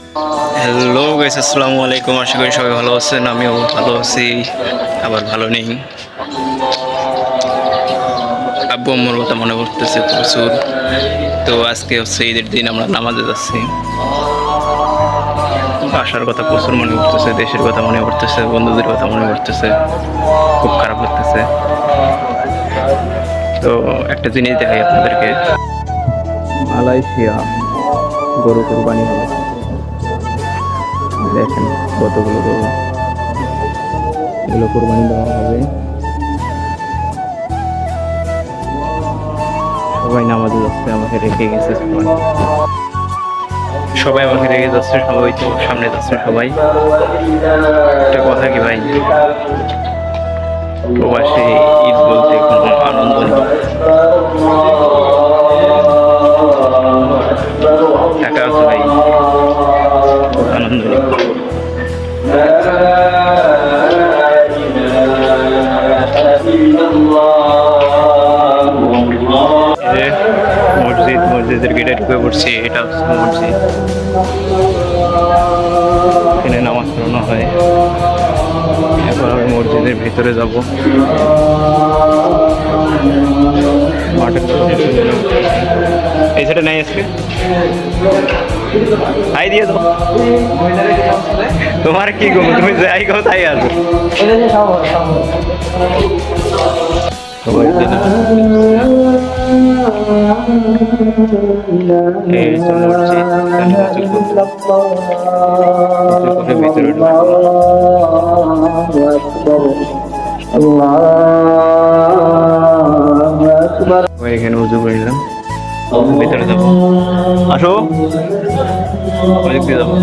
Hello guys, আসসালামু আলাইকুম। আশা করি সবাই ভালো আছেন। আমিও ভালো আছি, আবার ভালো নেই। আব্বু আম্মুর কথা মনে পড়তেছে প্রচুর। তো আজকে হচ্ছে ঈদের দিন, আমরা নামাজে যাচ্ছি। বাসার কথা প্রচুর মনে পড়তেছে, দেশের কথা মনে পড়তেছে, বন্ধুদের কথা মনে পড়তেছে, খুব খারাপ লাগতেছে। তো একটা জিনিস দেখাই আপনাদেরকে। মালয়েশিয়া গরু কুরবানি হবে, দেখেন কতগুলো গরু, এগুলো কুরবানি দেওয়া হবে। সবাই নামাজে যাচ্ছে, আমাকে রেখে গেছে সবাই আমাকে রেখে যাচ্ছে, সবাই তো সামনে যাচ্ছে সবাই। একটা কথা কি ভাই, প্রবাসে ঈদ বলতে কোনো আনন্দ নেই। টাকা আছে ভাই, আনন্দ নেই। মসজিদের গেটে ঢুকে পড়ছি, এটা হচ্ছে মসজিদ। এখানে নামাজ পড়ানো হয়। এখন আমি মসজিদের ভিতরে যাব। এই সেটা নেই আজকে হাই দিয়ে দাও। তোমার কি গো, তুমি যাই গো তাই আসো। সবাই ভিতরে এখানে উজু করিলাম, ভিতরে যাবো। আসো, যাবো।